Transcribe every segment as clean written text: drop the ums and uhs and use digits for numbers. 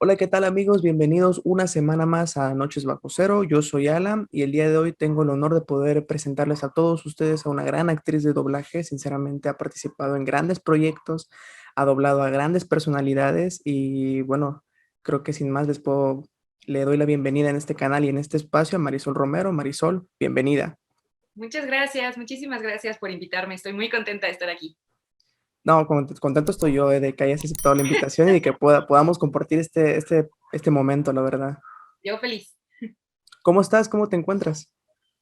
Hola, ¿qué tal amigos? Bienvenidos una semana más a Noches Bajo Cero. Yo soy Alan y el día de hoy tengo el honor de poder presentarles a todos ustedes a una gran actriz de doblaje. Sinceramente ha participado en grandes proyectos, ha doblado a grandes personalidades y bueno, creo que sin más le doy la bienvenida en este canal y en este espacio a Marisol Romero. Marisol, bienvenida. Muchas gracias, muchísimas gracias por invitarme. Estoy muy contenta de estar aquí. No, contento estoy yo de que hayas aceptado la invitación y de que podamos compartir este momento, la verdad. Yo feliz. ¿Cómo estás? ¿Cómo te encuentras?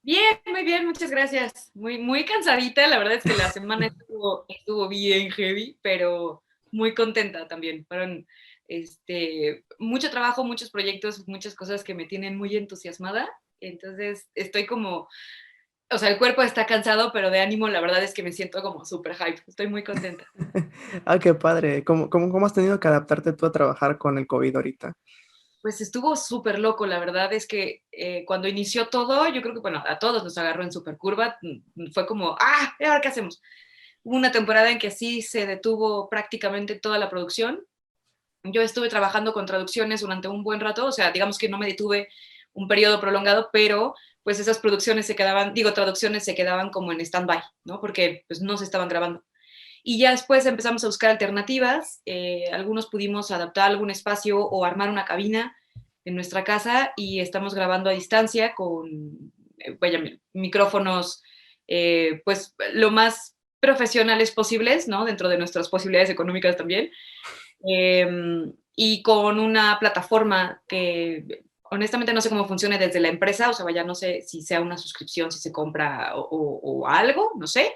Bien, muy bien, muchas gracias. Muy cansadita, la verdad es que la semana estuvo bien heavy, pero muy contenta también. Fueron mucho trabajo, muchos proyectos, muchas cosas que me tienen muy entusiasmada. Entonces estoy como, o sea, el cuerpo está cansado, pero de ánimo la verdad es que me siento como súper hype. Estoy muy contenta. Ah, qué padre. ¿Cómo has tenido que adaptarte tú a trabajar con el COVID ahorita? Pues estuvo súper loco, la verdad es que cuando inició todo, yo creo que, bueno, a todos nos agarró en super curva, fue como, ¿y ahora qué hacemos? Hubo una temporada en que sí se detuvo prácticamente toda la producción. Yo estuve trabajando con traducciones durante un buen rato, o sea, digamos que no me detuve un periodo prolongado, pero pues esas producciones se quedaban, digo, traducciones se quedaban como en stand-by, ¿no? Porque pues no se estaban grabando. Y ya después empezamos a buscar alternativas. Algunos pudimos adaptar algún espacio o armar una cabina en nuestra casa y estamos grabando a distancia con vaya, micrófonos pues lo más profesionales posibles, ¿no? Dentro de nuestras posibilidades económicas también. Eh, y con una plataforma que honestamente no sé cómo funcione desde la empresa, o sea, vaya, no sé si sea una suscripción, si se compra o algo, no sé,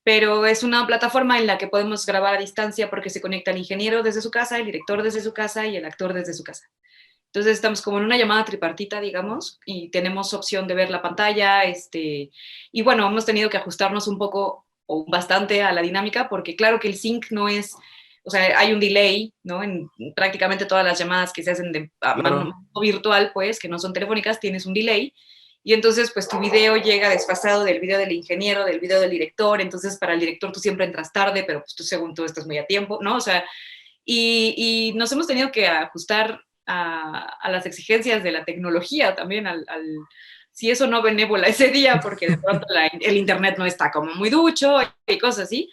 pero es una plataforma en la que podemos grabar a distancia porque se conecta el ingeniero desde su casa, el director desde su casa y el actor desde su casa. Entonces estamos como en una llamada tripartita, digamos, y tenemos opción de ver la pantalla, y bueno, hemos tenido que ajustarnos un poco o bastante a la dinámica porque claro que el sync no es, o sea, hay un delay, ¿no? En prácticamente todas las llamadas que se hacen a mano Claro, virtual, pues, que no son telefónicas, tienes un delay y entonces, pues tu video llega desfasado del video del ingeniero, del video del director, entonces para el director tú siempre entras tarde, pero pues tú según tú estás muy a tiempo, ¿no? O sea, y nos hemos tenido que ajustar a las exigencias de la tecnología también, si eso no benévola ese día, porque de pronto el internet no está como muy ducho y cosas así,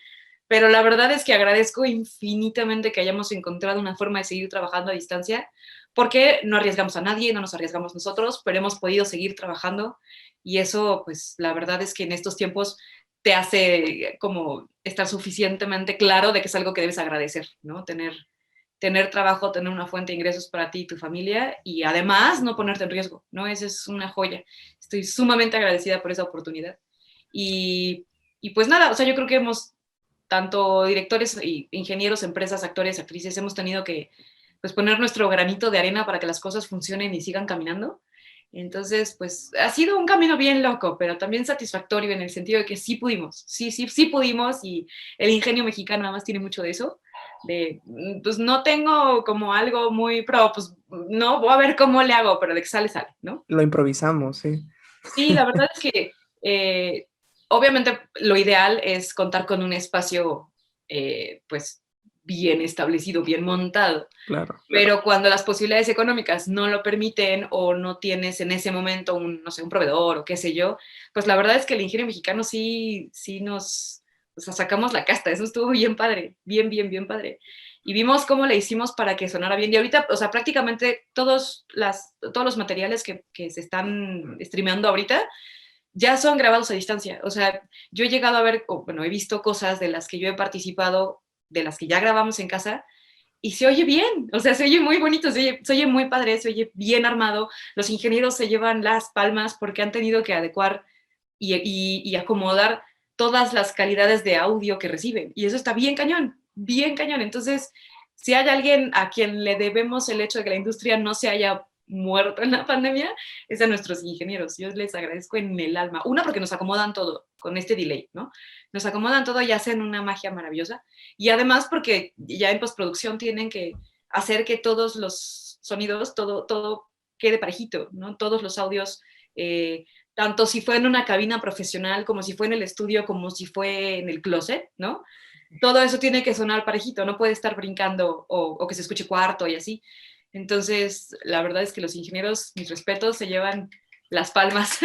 pero la verdad es que agradezco infinitamente que hayamos encontrado una forma de seguir trabajando a distancia, porque no arriesgamos a nadie, no nos arriesgamos nosotros, pero hemos podido seguir trabajando y eso, pues la verdad es que en estos tiempos te hace como estar suficientemente claro de que es algo que debes agradecer, ¿no? Tener trabajo, tener una fuente de ingresos para ti y tu familia y además no ponerte en riesgo, ¿no? Esa es una joya. Estoy sumamente agradecida por esa oportunidad. Y, y pues nada, o sea, yo creo que hemos, tanto directores, y ingenieros, empresas, actores, actrices, hemos tenido que pues, poner nuestro granito de arena para que las cosas funcionen y sigan caminando. Entonces, pues ha sido un camino bien loco, pero también satisfactorio en el sentido de que sí pudimos, sí pudimos y el ingenio mexicano además tiene mucho de eso, de, pues no tengo como algo muy pro, pues no, voy a ver cómo le hago, pero de que sale, sale, ¿no? lo improvisamos, sí. Sí, la verdad es que obviamente lo ideal es contar con un espacio pues bien establecido, bien montado, Claro. pero cuando las posibilidades económicas no lo permiten o no tienes en ese momento un, no sé, un proveedor o qué sé yo, pues la verdad es que el ingenio mexicano sí nos, o sea, sacamos la casta, eso estuvo bien padre, bien padre. Y vimos cómo le hicimos para que sonara bien. Y ahorita, o sea, prácticamente todos los materiales que se están streameando ahorita ya son grabados a distancia. O sea, yo he llegado a ver, o, bueno, he visto cosas de las que yo he participado, de las que ya grabamos en casa, y se oye bien, o sea, se oye muy bonito, se oye muy padre, se oye bien armado. Los ingenieros se llevan las palmas porque han tenido que adecuar y acomodar todas las calidades de audio que reciben. Y eso está bien cañón, bien cañón. Entonces, si hay alguien a quien le debemos el hecho de que la industria no se haya muerto en la pandemia, es a nuestros ingenieros. Yo les agradezco en el alma. Una, porque nos acomodan todo con este delay, ¿no? Nos acomodan todo y hacen una magia maravillosa. Y además porque ya en postproducción tienen que hacer que todos los sonidos, todo quede parejito, ¿no? Todos los audios, tanto si fue en una cabina profesional, como si fue en el estudio, como si fue en el closet, ¿no? Todo eso tiene que sonar parejito, no puede estar brincando o que se escuche cuarto y así. Entonces, la verdad es que los ingenieros, mis respetos, se llevan las palmas.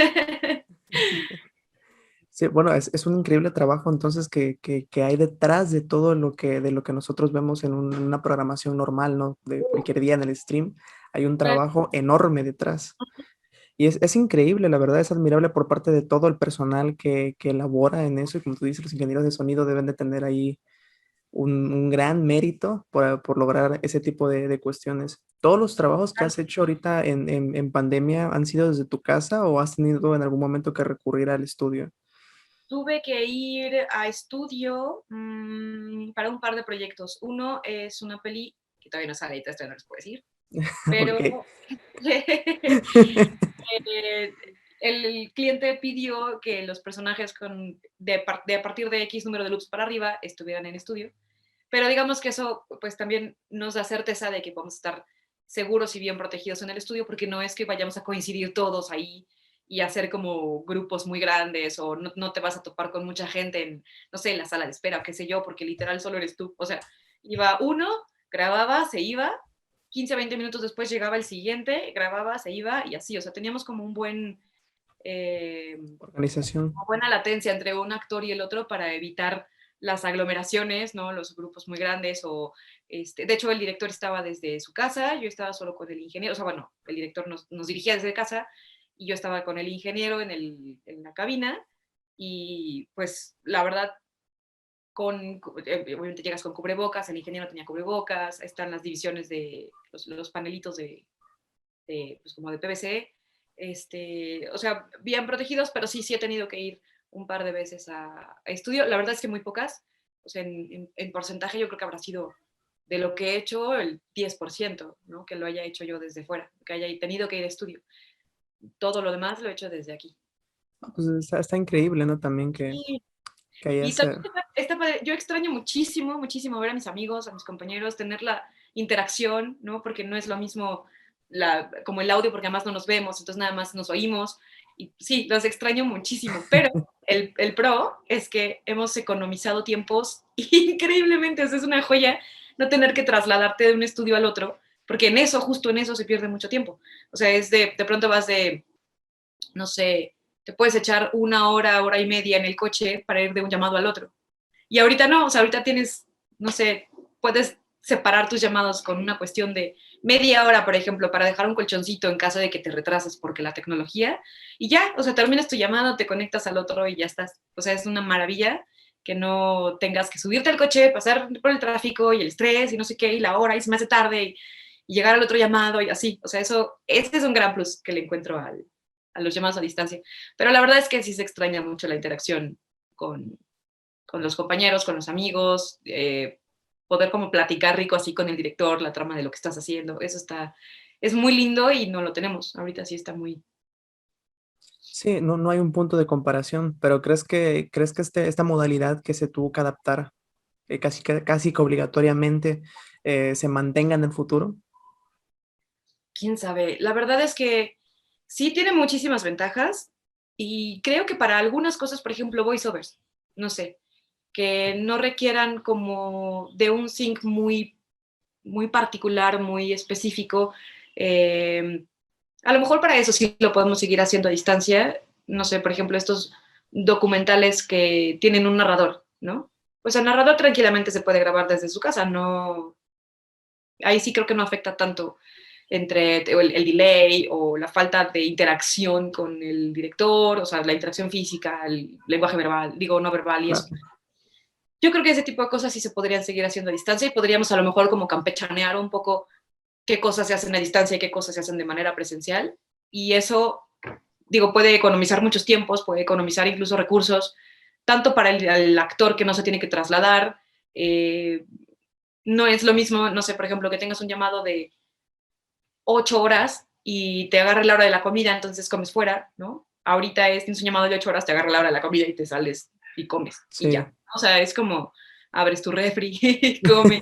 Sí, bueno, es un increíble trabajo entonces que hay detrás de todo de lo que nosotros vemos en una programación normal, ¿no? De cualquier día en el stream, hay un trabajo enorme detrás. Y es increíble, la verdad es admirable por parte de todo el personal que elabora en eso. Y como tú dices, los ingenieros de sonido deben de tener ahí un gran mérito por lograr ese tipo de cuestiones. ¿Todos los trabajos que has hecho ahorita en pandemia han sido desde tu casa o has tenido en algún momento que recurrir al estudio? Tuve que ir a estudio para un par de proyectos. Uno es una peli que todavía no sale, esto no les puedo decir, pero Ok. el cliente pidió que los personajes de a partir de X número de loops para arriba estuvieran en estudio. Pero digamos que eso pues también nos da certeza de que vamos a estar seguros y bien protegidos en el estudio, porque no es que vayamos a coincidir todos ahí y hacer como grupos muy grandes o no te vas a topar con mucha gente en, no sé, en la sala de espera o qué sé yo, porque literal solo eres tú. O sea, iba uno, grababa, se iba, 15, 20 minutos después llegaba el siguiente, grababa, se iba y así. O sea, teníamos como un buen, Organización. una buena latencia entre un actor y el otro para evitar las aglomeraciones, ¿no? Los grupos muy grandes o, de hecho, el director estaba desde su casa, yo estaba solo con el ingeniero, o sea, bueno, el director nos dirigía desde casa y yo estaba con el ingeniero en la cabina y pues la verdad, obviamente llegas con cubrebocas, el ingeniero tenía cubrebocas, están las divisiones de los panelitos pues como de PVC, o sea, bien protegidos, pero sí he tenido que ir un par de veces a estudio. La verdad es que muy pocas, o sea, en porcentaje yo creo que habrá sido de lo que he hecho el 10%, ¿no? Que lo haya hecho yo desde fuera, que haya tenido que ir a estudio. Todo lo demás lo he hecho desde aquí. Pues está increíble, ¿no? También Y, que haya y ese... también yo extraño muchísimo, muchísimo ver a mis amigos, a mis compañeros, tener la interacción, ¿no? Porque no es lo mismo como el audio, porque además no nos vemos, entonces nada más nos oímos. Y sí, los extraño muchísimo, pero el pro es que hemos economizado tiempos increíblemente, o sea, es una joya no tener que trasladarte de un estudio al otro, porque en eso, justo en eso se pierde mucho tiempo. O sea, de pronto vas no sé, te puedes echar una hora, hora y media en el coche para ir de un llamado al otro. Y ahorita no, o sea, ahorita tienes, no sé, puedes separar tus llamados con una cuestión de media hora, por ejemplo, para dejar un colchoncito en caso de que te retrases porque la tecnología, y ya, o sea, terminas tu llamado, te conectas al otro y ya estás. O sea, es una maravilla que no tengas que subirte al coche, pasar por el tráfico y el estrés y no sé qué, y la hora y se me hace tarde y llegar al otro llamado y así. O sea, este es un gran plus que le encuentro a los llamados a distancia. Pero la verdad es que sí se extraña mucho la interacción con, con los compañeros, con los amigos, poder como platicar rico así con el director, la trama de lo que estás haciendo, es muy lindo y no lo tenemos. Ahorita sí está muy... Sí, no hay un punto de comparación, pero ¿crees que esta modalidad que se tuvo que adaptar casi que obligatoriamente se mantenga en el futuro? ¿Quién sabe? La verdad es que sí tiene muchísimas ventajas y creo que para algunas cosas, por ejemplo, voiceovers, no sé, que no requieran como de un sync muy, muy particular, muy específico, eh, a lo mejor para eso sí lo podemos seguir haciendo a distancia. No sé, por ejemplo, estos documentales que tienen un narrador, ¿no? Pues el narrador tranquilamente se puede grabar desde su casa, no, ahí sí creo que no afecta tanto entre el delay o la falta de interacción con el director, o sea, la interacción física, el lenguaje verbal, digo, no verbal y eso. Claro. Yo creo que ese tipo de cosas sí se podrían seguir haciendo a distancia y podríamos a lo mejor como campechanear un poco qué cosas se hacen a distancia y qué cosas se hacen de manera presencial. Y eso, digo, puede economizar muchos tiempos, puede economizar incluso recursos, tanto para el actor que no se tiene que trasladar. No es lo mismo, no sé, por ejemplo, que tengas un llamado de 8 horas y te agarre la hora de la comida, entonces comes fuera, ¿no? Ahorita tienes un llamado de 8 horas, te agarra la hora de la comida y te sales y comes y Sí. ya. O sea, es como abres tu refri, comes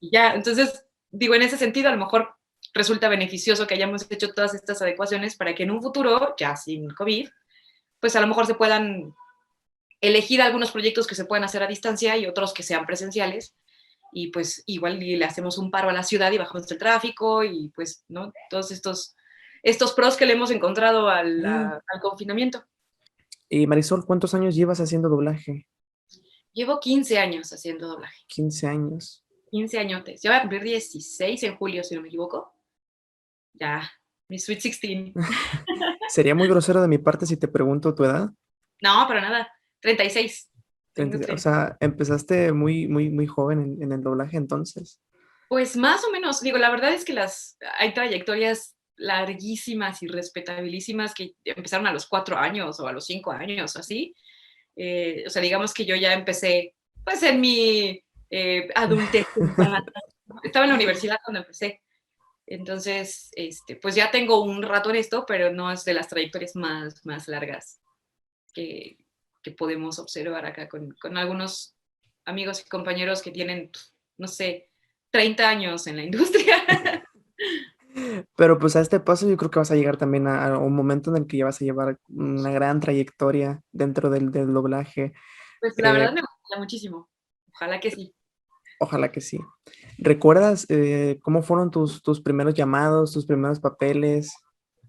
y ya. Entonces, digo, en ese sentido, a lo mejor resulta beneficioso que hayamos hecho todas estas adecuaciones para que en un futuro, ya sin COVID, pues a lo mejor se puedan elegir algunos proyectos que se puedan hacer a distancia y otros que sean presenciales y pues igual le hacemos un paro a la ciudad y bajamos el tráfico y pues, ¿no? Todos estos pros que le hemos encontrado Sí. al confinamiento. Y Marisol, ¿cuántos años llevas haciendo doblaje? Llevo 15 años haciendo doblaje, 15 años. 15 añotes. Yo voy a cumplir 16 en julio, si no me equivoco. Ya, mi Sweet 16. Sería muy grosero de mi parte si te pregunto tu edad. No, para nada. 36. Tengo 30, o 30. sea, empezaste muy, muy, muy joven en el doblaje entonces. Pues más o menos, digo, la verdad es que hay trayectorias larguísimas y respetabilísimas que empezaron a los 4 años o a los 5 años o así. O sea, digamos que yo ya empecé pues en mi adultez temprana. Estaba en la universidad cuando empecé. Entonces, pues ya tengo un rato en esto, pero no es de las trayectorias más largas que, que podemos observar acá con algunos amigos y compañeros que tienen, no sé, 30 años en la industria. Pero pues a este paso yo creo que vas a llegar también a un momento en el que ya vas a llevar una gran trayectoria dentro del doblaje. Pues la verdad Eh, me gustaría muchísimo. Ojalá que sí. Ojalá que sí. ¿Recuerdas cómo fueron tus primeros llamados, tus primeros papeles?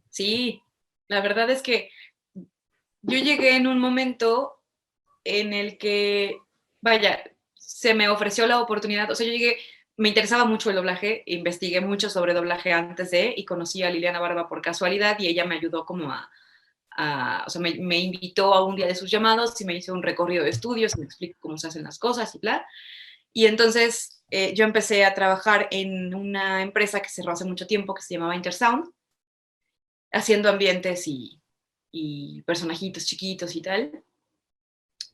Sí, la verdad es que yo llegué en un momento en el que, vaya, se me ofreció la oportunidad, o sea, yo llegué, me interesaba mucho el doblaje, investigué mucho sobre doblaje antes de, y conocí a Liliana Barba por casualidad y ella me ayudó como o sea, me invitó a un día de sus llamados y me hizo un recorrido de estudios, me explicó cómo se hacen las cosas y bla. Y entonces yo empecé a trabajar en una empresa que cerró hace mucho tiempo que se llamaba Intersound, haciendo ambientes y personajitos chiquitos y tal.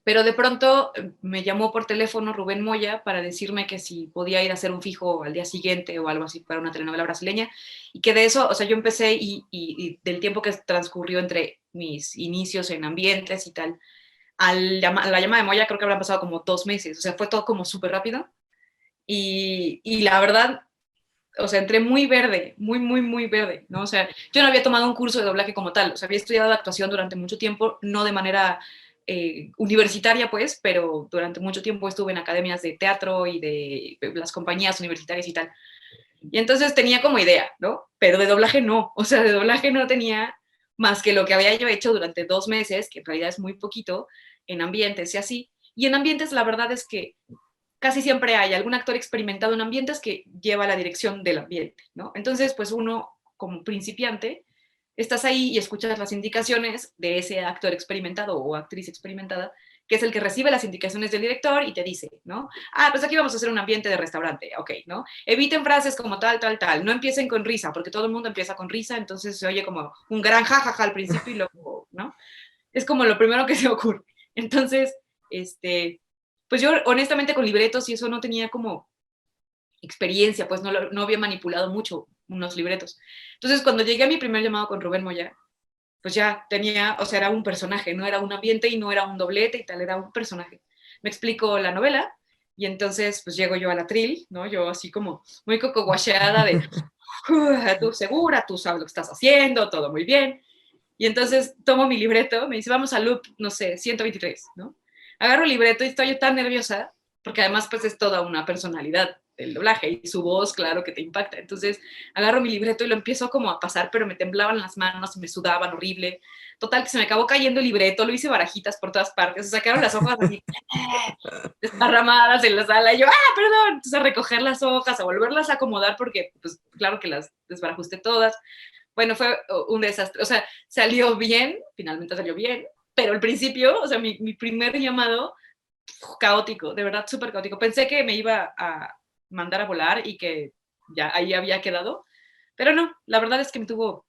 Pero de pronto me llamó por teléfono Rubén Moya para decirme que si podía ir a hacer un fijo al día siguiente o algo así para una telenovela brasileña. Y que de eso, o sea, yo empecé y del tiempo que transcurrió entre mis inicios en ambientes y tal, la llamada de Moya creo que habrán pasado como 2 meses. O sea, fue todo como súper rápido. Y la verdad, o sea, entré muy verde, muy, muy, muy verde, ¿no? O sea, yo no había tomado un curso de doblaje como tal, o sea, había estudiado actuación durante mucho tiempo, no de manera universitaria, pues, pero durante mucho tiempo estuve en academias de teatro y de las compañías universitarias y tal. Y entonces tenía como idea, ¿no? Pero de doblaje no, o sea, de doblaje no tenía más que lo que había yo hecho durante 2 meses, que en realidad es muy poquito, en ambientes y así. Y en ambientes la verdad es que casi siempre hay algún actor experimentado en ambientes que lleva la dirección del ambiente, ¿no? Entonces, pues uno, como principiante, estás ahí y escuchas las indicaciones de ese actor experimentado o actriz experimentada, que es el que recibe las indicaciones del director y te dice, ¿no? Ah, pues aquí vamos a hacer un ambiente de restaurante, ok, ¿no? Eviten frases como tal, tal, tal, no empiecen con risa, porque todo el mundo empieza con risa, entonces se oye como un gran jajaja al principio y luego, ¿no? Es como lo primero que se ocurre. Entonces, pues yo honestamente con libretos y eso no tenía como experiencia, pues no había manipulado mucho unos libretos. Entonces, cuando llegué a mi primer llamado con Rubén Moya, pues ya tenía, o sea, era un personaje, no era un ambiente y no era un doblete y tal, era un personaje. Me explico la novela y entonces pues llego yo al atril, ¿no? Yo así como muy cocoguacheada de, tú segura, tú sabes lo que estás haciendo, todo muy bien. Y entonces tomo mi libreto, me dice, vamos a loop, no sé, 123, ¿no? Agarro el libreto y estoy tan nerviosa, porque además pues es toda una personalidad del doblaje y su voz, claro que te impacta. Entonces agarro mi libreto y lo empiezo como a pasar, pero me temblaban las manos, me sudaban horrible. Total, que se me acabó cayendo el libreto, lo hice barajitas por todas partes, se sacaron las hojas así desparramadas en la sala, y yo, perdón, entonces a recoger las hojas, a volverlas a acomodar, porque pues claro que las desbarajusté todas. Bueno, fue un desastre. O sea, salió bien, finalmente salió bien, pero al principio, o sea, mi primer llamado, caótico, de verdad, súper caótico. Pensé que me iba a mandar a volar y que ya ahí había quedado, pero no, la verdad es que me tuvo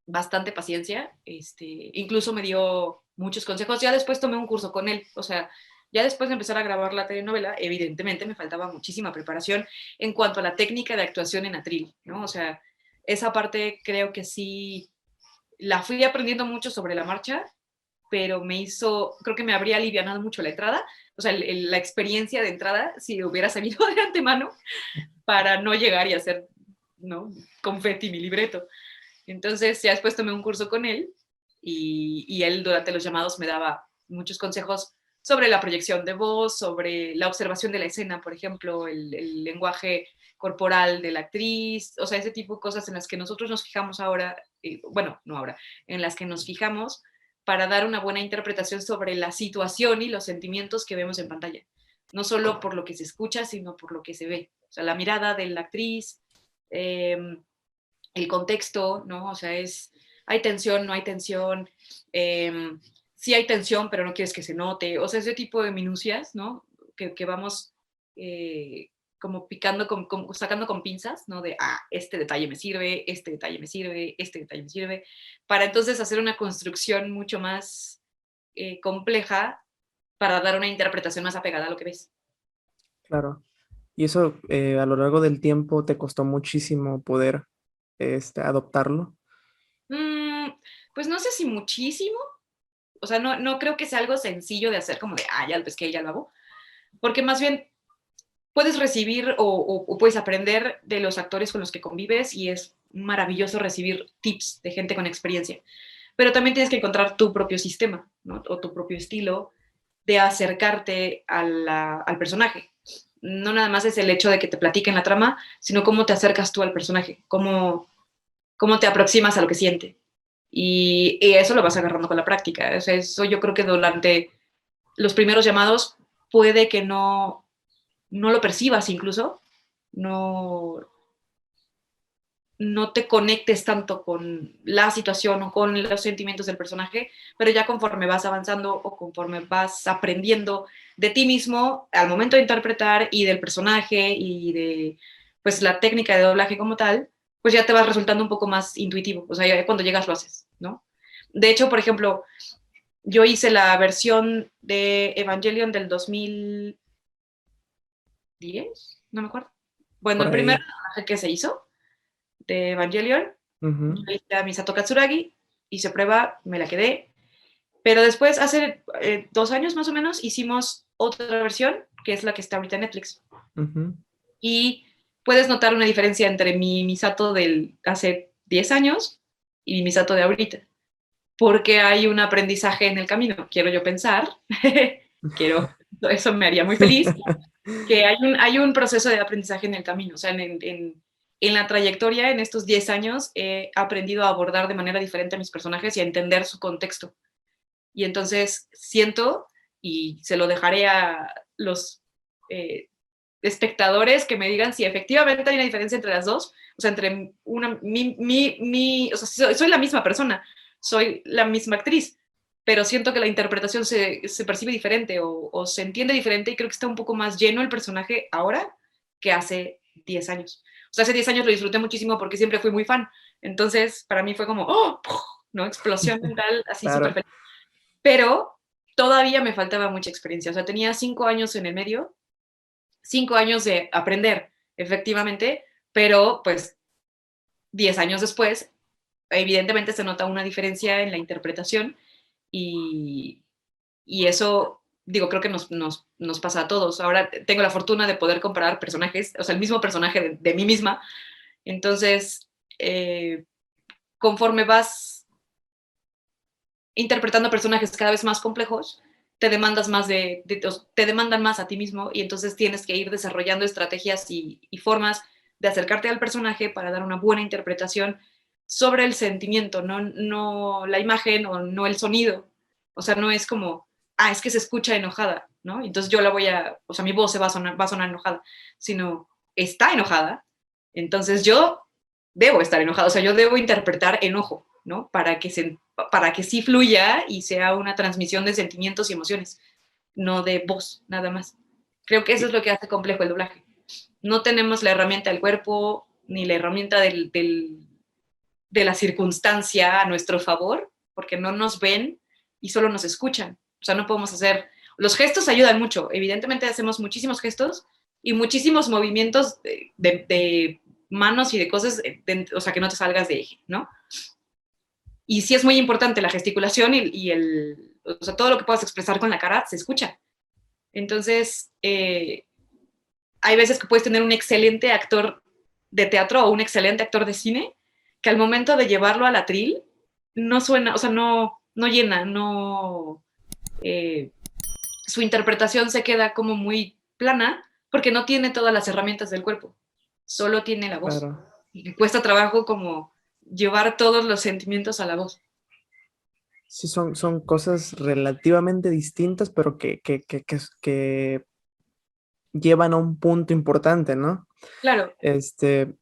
bastante paciencia, incluso me dio muchos consejos. Ya después tomé un curso con él, o sea, ya después de empezar a grabar la telenovela, evidentemente me faltaba muchísima preparación en cuanto a la técnica de actuación en atril, ¿no? O sea, esa parte creo que sí la fui aprendiendo mucho sobre la marcha, pero creo que me habría alivianado mucho la entrada, o sea, la experiencia de entrada, si hubiera sabido de antemano para no llegar y hacer, ¿no? Confeti mi libreto. Entonces, ya después tomé un curso con él y él durante los llamados me daba muchos consejos sobre la proyección de voz, sobre la observación de la escena, por ejemplo, el lenguaje corporal de la actriz, o sea, ese tipo de cosas en las que nosotros nos fijamos ahora, bueno, no ahora, en las que nos fijamos para dar una buena interpretación sobre la situación y los sentimientos que vemos en pantalla. No solo por lo que se escucha, sino por lo que se ve. O sea, la mirada de la actriz, el contexto, ¿no? O sea, hay tensión, no hay tensión, sí hay tensión, pero no quieres que se note, o sea, ese tipo de minucias, ¿no? Que vamos como picando, sacando con pinzas, ¿no? De, este detalle me sirve, este detalle me sirve, este detalle me sirve, para entonces hacer una construcción mucho más compleja para dar una interpretación más apegada a lo que ves. Claro. Y eso a lo largo del tiempo te costó muchísimo poder adoptarlo. Pues no sé si muchísimo, o sea, no creo que sea algo sencillo de hacer como de, ya ves que ya lo hago, porque más bien puedes recibir o puedes aprender de los actores con los que convives y es maravilloso recibir tips de gente con experiencia, pero también tienes que encontrar tu propio sistema, ¿no? O tu propio estilo de acercarte al personaje. No nada más es el hecho de que te platiquen la trama, sino cómo te acercas tú al personaje, cómo te aproximas a lo que siente. Y eso lo vas agarrando con la práctica. O sea, eso yo creo que durante los primeros llamados puede que no lo percibas incluso, no, no te conectes tanto con la situación o con los sentimientos del personaje, pero ya conforme vas avanzando o conforme vas aprendiendo de ti mismo al momento de interpretar y del personaje y de pues la técnica de doblaje como tal, pues ya te vas resultando un poco más intuitivo, o sea, ya cuando llegas lo haces, ¿no? De hecho, por ejemplo, yo hice la versión de Evangelion del 2010, no me acuerdo. Bueno, Por el primer ahí. personaje que se hizo de Evangelion, yo Ujú, hice a Misato Katsuragi, hice prueba, me la quedé, pero después, hace 2 años más o menos, hicimos otra versión, que es la que está ahorita en Netflix. ujú. Y puedes notar una diferencia entre mi Misato del hace 10 años y mi Misato de ahorita, porque hay un aprendizaje en el camino, quiero yo pensar, eso me haría muy feliz, que hay un proceso de aprendizaje en el camino, o sea, en la trayectoria, en estos 10 años, he aprendido a abordar de manera diferente a mis personajes y a entender su contexto. Y entonces siento, y se lo dejaré a los eh, espectadores que me digan si efectivamente hay una diferencia entre las dos, o sea, entre o sea, soy la misma persona, soy la misma actriz, pero siento que la interpretación se percibe diferente o se entiende diferente y creo que está un poco más lleno el personaje ahora que hace 10 años. O sea, hace 10 años lo disfruté muchísimo porque siempre fui muy fan. Entonces, para mí fue como, ¡oh! ¿No? Explosión mental, así súper Claro. feliz. Pero todavía me faltaba mucha experiencia. O sea, tenía 5 años en el medio, 5 años de aprender, efectivamente, pero pues 10 años después, evidentemente se nota una diferencia en la interpretación y, y eso, digo, creo que nos pasa a todos. Ahora tengo la fortuna de poder comparar personajes, o sea, el mismo personaje de mí misma. Entonces, conforme vas interpretando personajes cada vez más complejos, te demandas más te demandan más a ti mismo y entonces tienes que ir desarrollando estrategias y formas de acercarte al personaje para dar una buena interpretación sobre el sentimiento, no la imagen o no el sonido. O sea, no es como, es que se escucha enojada, ¿no? Entonces yo o sea, mi voz va a sonar enojada, sino está enojada, entonces yo debo estar enojada, o sea, yo debo interpretar enojo, ¿no? Para que sí fluya y sea una transmisión de sentimientos y emociones, no de voz, nada más. Creo que eso es lo que hace complejo el doblaje. No tenemos la herramienta del cuerpo ni la herramienta de la circunstancia a nuestro favor, porque no nos ven y solo nos escuchan. O sea, no podemos hacer... Los gestos ayudan mucho. Evidentemente hacemos muchísimos gestos y muchísimos movimientos de manos y de cosas, o sea, que no te salgas de eje, ¿no? Y sí es muy importante la gesticulación o sea, todo lo que puedas expresar con la cara se escucha. Entonces, hay veces que puedes tener un excelente actor de teatro o un excelente actor de cine que al momento de llevarlo al atril no suena, o sea, no llena, no, su interpretación se queda como muy plana porque no tiene todas las herramientas del cuerpo, solo tiene la voz. Claro. Y cuesta trabajo como llevar todos los sentimientos a la voz. Sí, son cosas relativamente distintas, pero que llevan a un punto importante, ¿no? Claro. Este,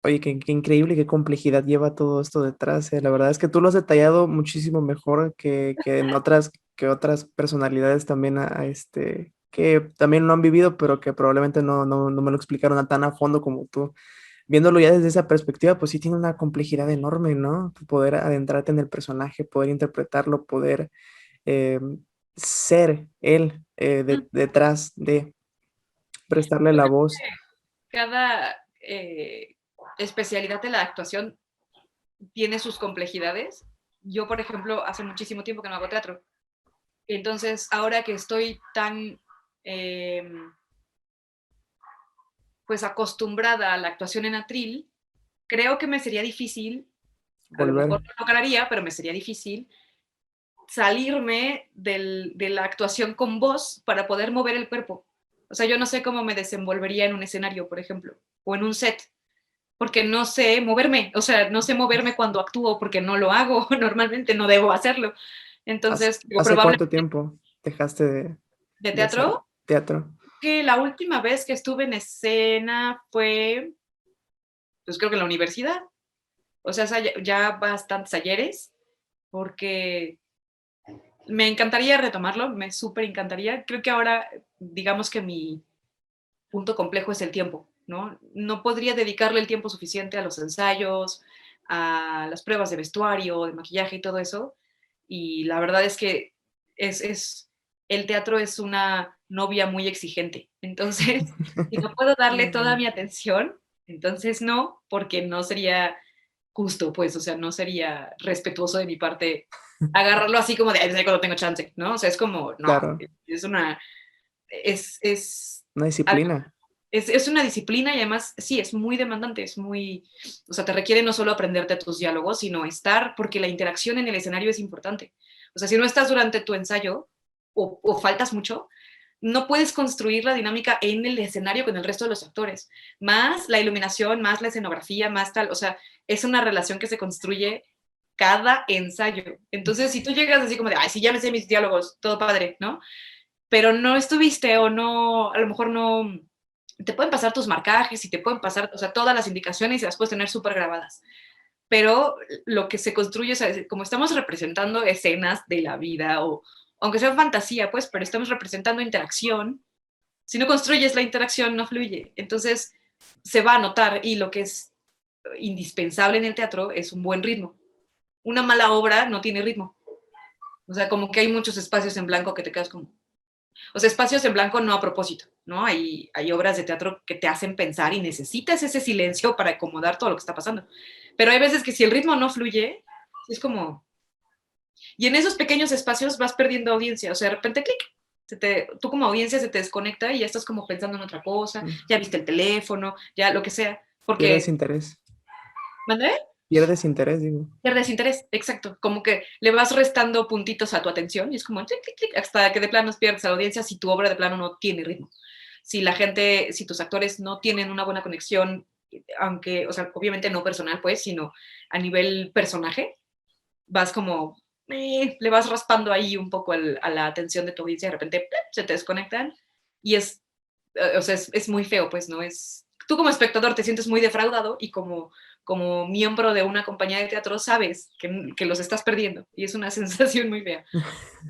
oye, qué increíble, qué complejidad lleva todo esto detrás. La verdad es que tú lo has detallado muchísimo mejor que otras personalidades también, que también lo han vivido, pero que probablemente no me lo explicaron tan a fondo como tú. Viéndolo ya desde esa perspectiva, pues sí tiene una complejidad enorme, ¿no? Poder adentrarte en el personaje, poder interpretarlo, poder eh, ser él detrás de prestarle la voz. Cada especialidad de la actuación tiene sus complejidades. Yo, por ejemplo, hace muchísimo tiempo que no hago teatro. Entonces, ahora que estoy tan eh, pues acostumbrada a la actuación en atril, creo que me sería difícil, a lo Volver. mejor no lo lograría, pero me sería difícil salirme de la actuación con voz para poder mover el cuerpo. O sea, yo no sé cómo me desenvolvería en un escenario, por ejemplo, o en un set, porque no sé moverme, o sea, no sé moverme cuando actúo porque no lo hago, normalmente no debo hacerlo. Entonces, digo, ¿Hace probablemente cuánto tiempo dejaste de de hacer teatro, teatro? que la última vez que estuve en escena fue, pues creo que en la universidad, o sea, ya bastantes ayeres, porque me encantaría retomarlo, me súper encantaría. Creo que ahora, digamos que mi punto complejo es el tiempo, ¿no? No podría dedicarle el tiempo suficiente a los ensayos, a las pruebas de vestuario, de maquillaje y todo eso. Y la verdad es que el teatro es una novia muy exigente. Entonces, si no puedo darle toda mi atención, entonces no, porque no sería justo, pues, o sea, no sería respetuoso de mi parte agarrarlo así como de, ay, cuando tengo chance, ¿no? O sea, es como, no, Claro, es una, es una algo, disciplina. es una disciplina y además, sí, es muy demandante, o sea, te requiere no solo aprenderte tus diálogos, sino estar, porque la interacción en el escenario es importante. O sea, si no estás durante tu ensayo o faltas mucho, no puedes construir la dinámica en el escenario con el resto de los actores, más la iluminación, más la escenografía, más tal, o sea, es una relación que se construye cada ensayo. Entonces, si tú llegas así como de, ay, sí, ya me sé mis diálogos, todo padre, ¿no? Pero no estuviste o no, a lo mejor no, te pueden pasar tus marcajes y te pueden pasar, o sea, todas las indicaciones y las puedes tener súper grabadas. Pero lo que se construye, o sea, como estamos representando escenas de la vida o aunque sea fantasía, pues, pero estamos representando interacción, si no construyes la interacción, no fluye. Entonces, se va a notar y lo que es indispensable en el teatro es un buen ritmo. Una mala obra no tiene ritmo. O sea, como que hay muchos espacios en blanco que te quedas como... O sea, espacios en blanco no a propósito, ¿no? Hay obras de teatro que te hacen pensar y necesitas ese silencio para acomodar todo lo que está pasando. Pero hay veces que si el ritmo no fluye, es como... Y en esos pequeños espacios vas perdiendo audiencia. O sea, de repente, clic, tú como audiencia se te desconecta y ya estás como pensando en otra cosa, ya viste el teléfono, ya lo que sea. Pierdes Porque, interés. ¿mandé? Pierdes interés, digo. Pierdes interés, exacto. Como que le vas restando puntitos a tu atención y es como clic, clic, clic, hasta que de plano pierdes a la audiencia si tu obra de plano no tiene ritmo. Si la gente, si tus actores no tienen una buena conexión, aunque, o sea, obviamente no personal, pues, sino a nivel personaje, vas como, le vas raspando ahí un poco a la atención de tu audiencia, de repente se te desconectan y o sea, es muy feo, pues, ¿no? Tú como espectador te sientes muy defraudado y como miembro de una compañía de teatro sabes que los estás perdiendo y es una sensación muy fea.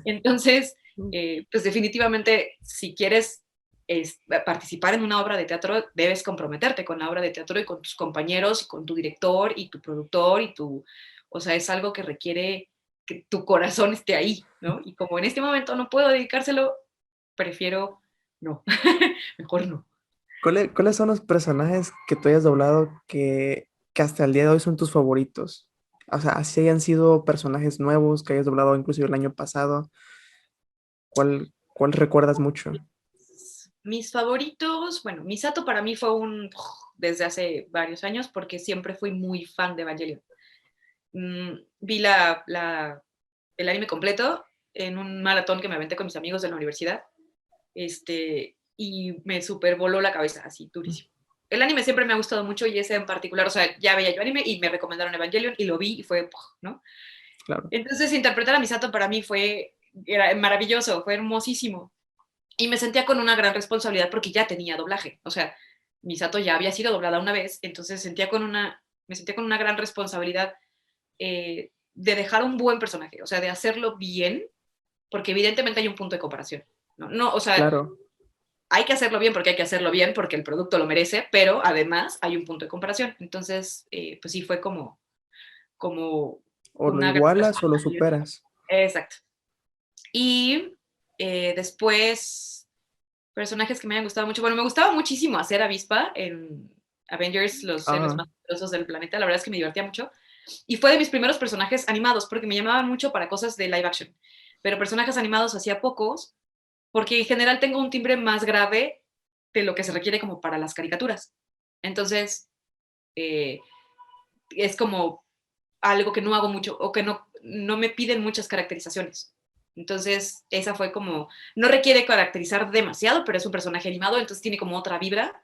Entonces, pues definitivamente, si quieres participar en una obra de teatro, debes comprometerte con la obra de teatro y con tus compañeros, y con tu director y tu productor o sea, es algo que requiere que tu corazón esté ahí, ¿no? Y como en este momento no puedo dedicárselo, prefiero no, mejor no. ¿Cuáles son los personajes que tú hayas doblado que hasta el día de hoy son tus favoritos? O sea, si hayan sido personajes nuevos que hayas doblado inclusive el año pasado, ¿cuál recuerdas mucho? Mis favoritos, bueno, Misato para mí fue desde hace varios años porque siempre fui muy fan de Evangelion. Vi el anime completo, en un maratón que me aventé con mis amigos de la universidad, y me super voló la cabeza, así, durísimo. El anime siempre me ha gustado mucho y ese en particular, o sea, ya veía yo anime y me recomendaron Evangelion y lo vi y fue, ¿no? Claro. Entonces interpretar a Misato para mí era maravilloso, fue hermosísimo. Y me sentía con una gran responsabilidad porque ya tenía doblaje. O sea, Misato ya había sido doblada una vez, entonces me sentía con una gran responsabilidad de dejar un buen personaje, o sea, de hacerlo bien, porque evidentemente hay un punto de comparación. No, o sea, Claro. hay que hacerlo bien porque hay que hacerlo bien porque el producto lo merece, pero además hay un punto de comparación. Entonces, pues sí, fue como O lo una gran igualas o lo responsabilidad. superas. Exacto. Y después, personajes que me hayan gustado mucho. Bueno, me gustaba muchísimo hacer avispa en Avengers, los héroes Ah, más poderosos del planeta. La verdad es que me divertía mucho. Y fue de mis primeros personajes animados, porque me llamaban mucho para cosas de live action. Pero personajes animados hacía pocos, porque en general tengo un timbre más grave de lo que se requiere como para las caricaturas. Entonces, eh, es como algo que no hago mucho o que no me piden muchas caracterizaciones. Entonces, esa fue como, no requiere caracterizar demasiado, pero es un personaje animado, entonces tiene como otra vibra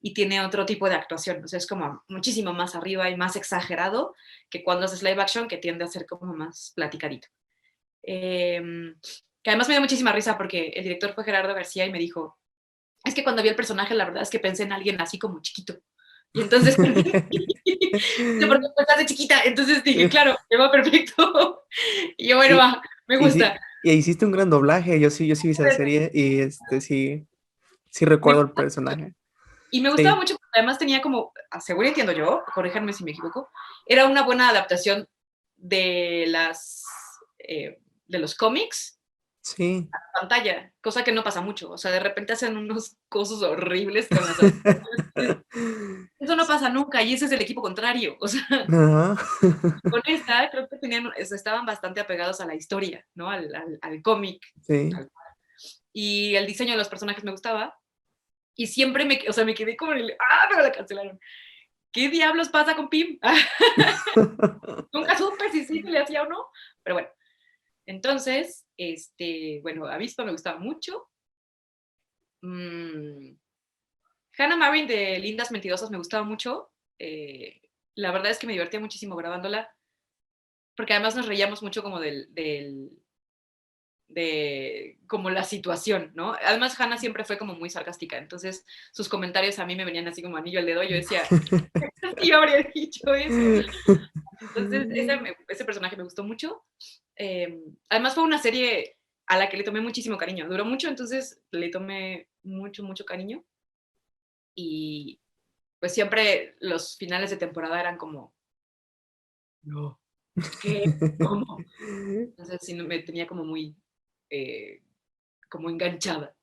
y tiene otro tipo de actuación. O sea, es como muchísimo más arriba y más exagerado que cuando haces live action, que tiende a ser como más platicadito. Que además me dio muchísima risa porque el director fue Gerardo García y me dijo, es que cuando vi el personaje, la verdad es que pensé en alguien así como chiquito. Y entonces pensé, no, porque estás de chiquita. Entonces dije, claro, me va perfecto. Y yo, bueno, Y, va, me y, gusta. sí, y hiciste un gran doblaje. Yo sí vi esa serie y sí, sí recuerdo el personaje. Y me gustaba Sí, mucho porque además tenía como, seguro entiendo yo, corríjanme si me equivoco, era una buena adaptación de de los cómics sí. a pantalla, cosa que no pasa mucho. O sea, de repente hacen unos cosas horribles con las adaptaciones. Eso no pasa nunca y ese es el equipo contrario. O sea, Ajá. con esta creo que estaban bastante apegados a la historia, ¿no? Al cómic. Sí. Y el diseño de los personajes me gustaba. Y siempre o sea, me quedé como en pero la cancelaron. ¿Qué diablos pasa con Pim? Nunca supe si sí se le hacía o no, pero bueno. Entonces, bueno, Avispa me gustaba mucho. Mm, Hannah Marin de Lindas Mentirosas me gustaba mucho. La verdad es que me divertía muchísimo grabándola, porque además nos reíamos mucho como de como la situación, ¿no? Además, Hannah siempre fue como muy sarcástica, entonces sus comentarios a mí me venían así como anillo al dedo. Yo decía, sí, habría dicho eso. Entonces, ese personaje me gustó mucho. Además, fue una serie a la que le tomé muchísimo cariño. Duró mucho, entonces le tomé mucho, mucho cariño. Y pues siempre los finales de temporada eran como, no, ¿qué? ¿Cómo? Entonces, sí, me tenía eh, como enganchada.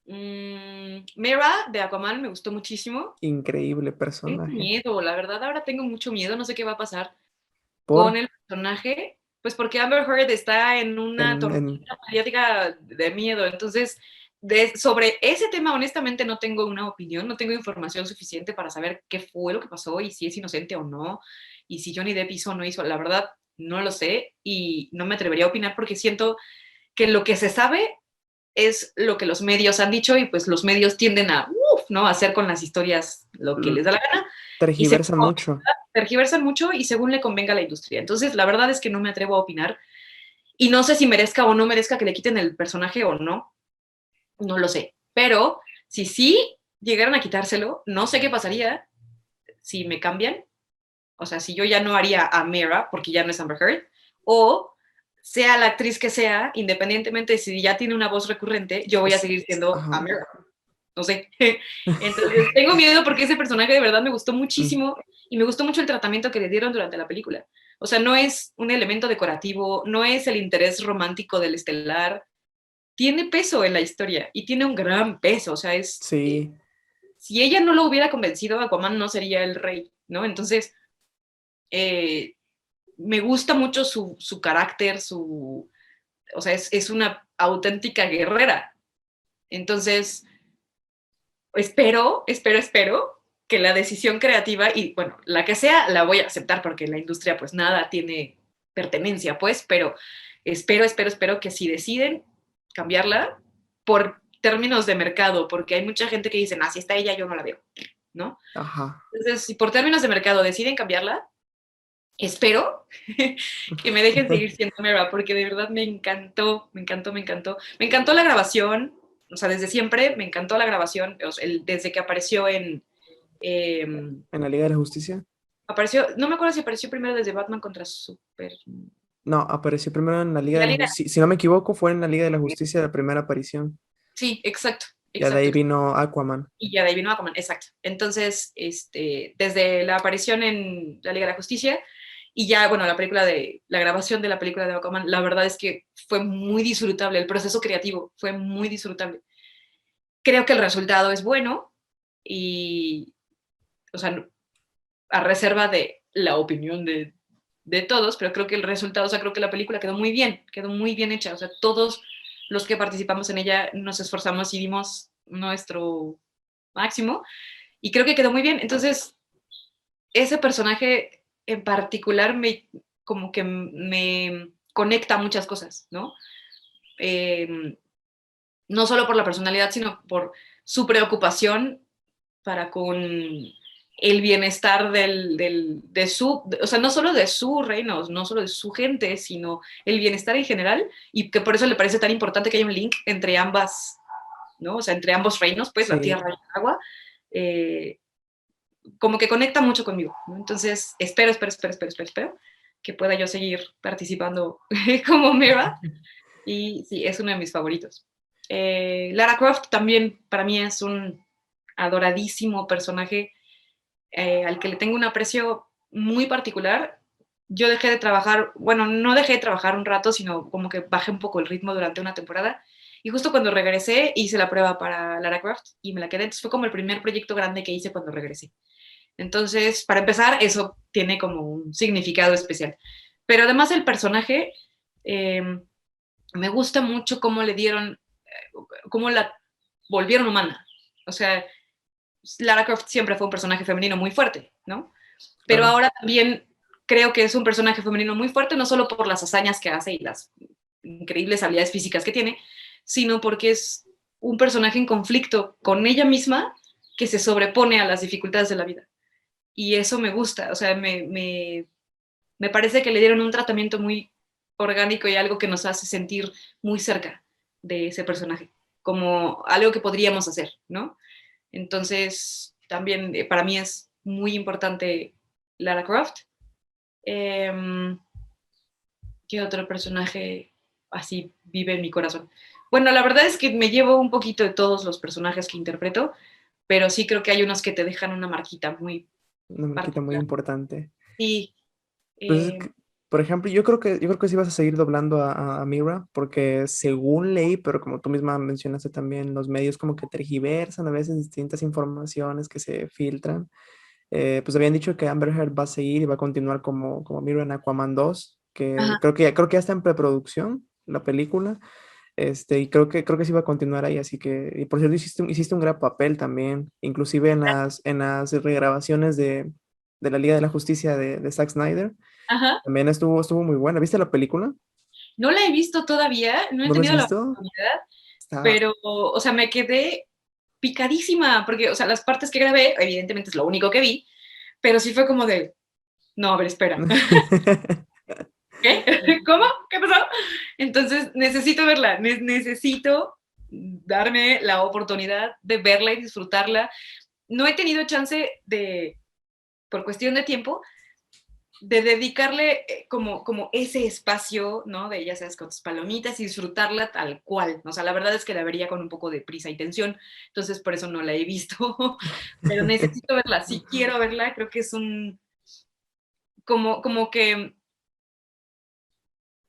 Mera de Aquaman me gustó muchísimo. Increíble Tengo personaje. miedo, la verdad, ahora tengo mucho miedo, no sé qué va a pasar con Por el personaje, pues porque Amber Heard está en una en tormenta mediática de miedo. Entonces, sobre ese tema, honestamente, no tengo una opinión, no tengo información suficiente para saber qué fue lo que pasó y si es inocente o no, y si Johnny Depp hizo o no hizo. La verdad, no lo sé y no me atrevería a opinar porque siento que lo que se sabe es lo que los medios han dicho y pues los medios tienden a, ¿no? A hacer con las historias lo que les da la gana y se tergiversan mucho. tergiversan mucho y según le convenga a la industria. Entonces, la verdad es que no me atrevo a opinar y no sé si merezca o no merezca que le quiten el personaje o no, no lo sé. Pero si sí llegaran a quitárselo, no sé qué pasaría si me cambian, o sea, si yo ya no haría a Mera porque ya no es Amber Heard, o sea la actriz que sea, independientemente de si ya tiene una voz recurrente, yo voy a seguir siendo Ajá. a Mera. No sé. Entonces, tengo miedo porque ese personaje de verdad me gustó Mm. muchísimo y me gustó mucho el tratamiento que le dieron durante la película. O sea, no es un elemento decorativo, no es el interés romántico del estelar, tiene peso en la historia y tiene un gran peso. O sea, Sí. si ella no lo hubiera convencido, Aquaman no sería el rey, ¿no? Entonces, eh, me gusta mucho su carácter, o sea, es una auténtica guerrera. Entonces, espero que la decisión creativa, y bueno, la que sea, la voy a aceptar porque la industria pues nada tiene pertenencia, pues, pero espero que si deciden cambiarla por términos de mercado, porque hay mucha gente que dice, ah, si está ella, yo no la veo, ¿no? Ajá. Entonces, si por términos de mercado deciden cambiarla, espero que me dejen seguir siendo Mera, porque de verdad me encantó, me encantó, me encantó. Me encantó la grabación, o sea, desde siempre me encantó la grabación, o sea, desde que apareció eh, ¿En la Liga de la Justicia? no me acuerdo si apareció primero desde Batman contra Super... No, apareció primero en la Liga La de la Liga, Justicia. Si no me equivoco, fue en la Liga de la Justicia la primera aparición. sí, exacto, Ya de exacto. ahí vino Aquaman. Y ya de ahí vino Aquaman, exacto. Entonces, desde la aparición en la Liga de la Justicia y ya, bueno, la grabación de la película de Aquaman, la verdad es que fue muy disfrutable, el proceso creativo fue muy disfrutable. Creo que el resultado es bueno y, o sea, a reserva de la opinión de todos, pero creo que el resultado, o sea, creo que la película quedó muy bien hecha, o sea, todos los que participamos en ella nos esforzamos y dimos nuestro máximo y creo que quedó muy bien. Entonces, ese personaje en particular como que me conecta a muchas cosas, ¿no? Eh, no solo por la personalidad, sino por su preocupación para con el bienestar de su, o sea, no solo de su reino, no solo de su gente, sino el bienestar en general, y que por eso le parece tan importante que haya un link entre ambas, ¿no? O sea, entre ambos reinos, pues, la Sí. tierra y el agua. Eh, Como que conecta mucho conmigo, ¿no? Entonces, espero que pueda yo seguir participando como Mira, y sí, es uno de mis favoritos. Lara Croft también para mí es un adoradísimo personaje al que le tengo un aprecio muy particular. Yo dejé de trabajar, bueno, no dejé de trabajar un rato, sino como que bajé un poco el ritmo durante una temporada. Y justo cuando regresé hice la prueba para Lara Croft y me la quedé. Entonces fue como el primer proyecto grande que hice cuando regresé. Entonces, para empezar, eso tiene como un significado especial. Pero además el personaje, eh, me gusta mucho cómo le dieron, cómo la volvieron humana. O sea, Lara Croft siempre fue un personaje femenino muy fuerte, ¿no? Pero Claro. ahora también creo que es un personaje femenino muy fuerte, no solo por las hazañas que hace y las increíbles habilidades físicas que tiene, sino porque es un personaje en conflicto con ella misma que se sobrepone a las dificultades de la vida. Y eso me gusta, o sea, me parece que le dieron un tratamiento muy orgánico y algo que nos hace sentir muy cerca de ese personaje, como algo que podríamos hacer, ¿no? Entonces, también para mí es muy importante Lara Croft. Eh, ¿Qué otro personaje así vive en mi corazón? Bueno, la verdad es que me llevo un poquito de todos los personajes que interpreto, pero sí creo que hay unos que te dejan una marquita muy Una marquita muy particular. importante. Sí, Pues es eh, que, por ejemplo, yo creo que sí vas a seguir doblando a Mira, porque según leí, pero como tú misma mencionaste también, los medios como que tergiversan a veces distintas informaciones que se filtran. Pues habían dicho que Amber Heard va a seguir y va a continuar como Mira en Aquaman 2, que ajá, creo que ya está en preproducción la película. Y creo que sí va a continuar ahí, así que, y por cierto, hiciste un gran papel también, inclusive en las regrabaciones de la Liga de la Justicia de Zack Snyder, ajá. también estuvo muy buena. ¿Viste la película? No la he visto todavía, no he ¿No la has tenido la visto? oportunidad, Está, pero, o sea, me quedé picadísima, porque, o sea, las partes que grabé, evidentemente es lo único que vi, pero sí fue como de, no, a ver, espera, ¿qué? ¿Cómo? ¿Qué pasó? Entonces, necesito verla, necesito darme la oportunidad de verla y disfrutarla. No he tenido chance de, por cuestión de tiempo, de dedicarle como ese espacio, ¿no? De ya sabes, con tus palomitas y disfrutarla tal cual. O sea, la verdad es que la vería con un poco de prisa y tensión, entonces por eso no la he visto, pero necesito verla, sí quiero verla, creo que es como que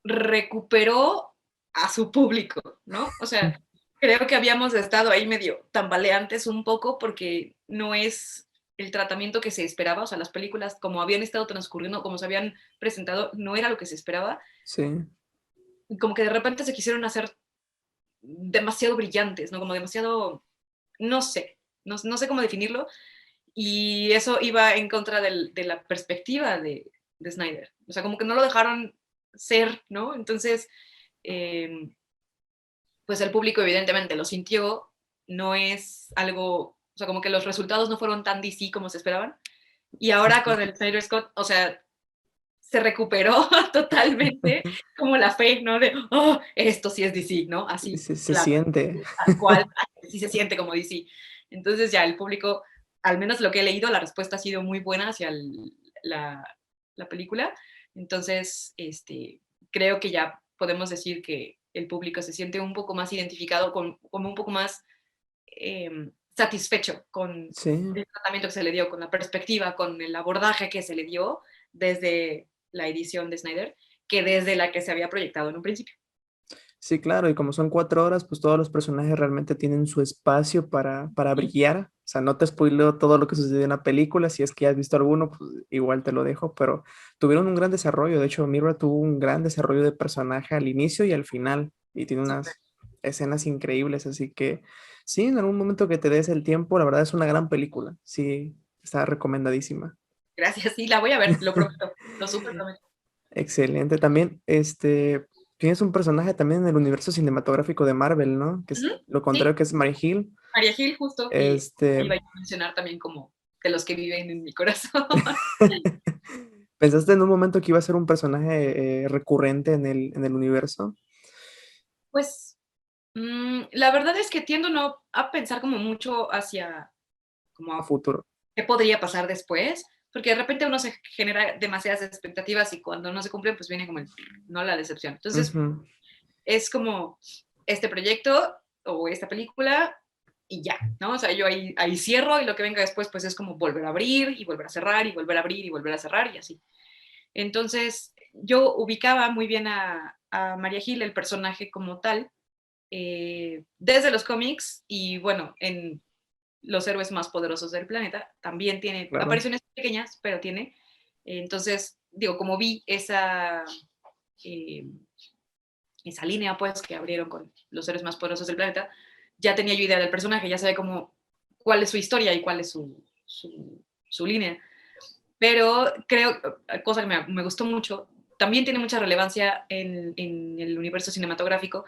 recuperó a su público, ¿no? O sea, creo que habíamos estado ahí medio tambaleantes un poco porque no es el tratamiento que se esperaba, o sea, las películas como habían estado transcurriendo, como se habían presentado, no era lo que se esperaba, sí. y como que de repente se quisieron hacer demasiado brillantes, ¿no? Como demasiado, no sé cómo definirlo, y eso iba en contra de la perspectiva de Snyder, o sea, como que no lo dejaron ser, ¿no? Entonces, eh, pues el público evidentemente lo sintió, no es algo, o sea, como que los resultados no fueron tan DC como se esperaban. Y Sí, ahora sí. con el Snyder Scott, o sea, se recuperó totalmente como la fe, ¿no? De, oh, esto sí es DC, ¿no? Así, Se claro, siente. tal cual, sí se siente como DC. Entonces ya el público, al menos lo que he leído, la respuesta ha sido muy buena hacia la, la película. Entonces, creo que ya podemos decir que el público se siente un poco más identificado, como un poco más satisfecho con Sí. el tratamiento que se le dio, con la perspectiva, con el abordaje que se le dio desde la edición de Snyder, que desde la que se había proyectado en un principio. Sí, claro, y como son 4 horas, pues todos los personajes realmente tienen su espacio para brillar. O sea, no te spoileo todo lo que sucedió en la película, si es que ya has visto alguno, pues igual te lo dejo, pero tuvieron un gran desarrollo. De hecho, Mira tuvo un gran desarrollo de personaje al inicio y al final, y tiene Súper. unas escenas increíbles, así que sí, en algún momento que te des el tiempo, la verdad es una gran película. Sí, está recomendadísima. Gracias, sí, la voy a ver, lo prometo, lo súper prometo. Excelente. También, tienes un personaje también en el universo cinematográfico de Marvel, ¿no? Que es Ujú, lo sí, contrario que es Mary Hill. María Gil justo, y Este, iba a mencionar también como de los que viven en mi corazón. ¿Pensaste en un momento que iba a ser un personaje recurrente en el universo Pues la verdad es que tiendo no a pensar como mucho hacia como a a futuro? qué podría pasar después, porque de repente uno se genera demasiadas expectativas y cuando no se cumplen, pues viene como no la decepción. Entonces, Ujú. es como este proyecto o esta película y ya, ¿no? O sea, yo ahí cierro y lo que venga después, pues es como volver a abrir y volver a cerrar y volver a abrir y volver a cerrar y así. Entonces, yo ubicaba muy bien a María Gil, el personaje como tal, desde los cómics y bueno, en los héroes más poderosos del planeta, también tiene Claro, apariciones pequeñas, pero tiene. Entonces, digo, como vi eh, esa línea pues que abrieron con los héroes más poderosos del planeta, ya tenía yo idea del personaje, ya sabía cómo, cuál es su historia y cuál es su línea. Pero creo, cosa que me gustó mucho, también tiene mucha relevancia en el universo cinematográfico,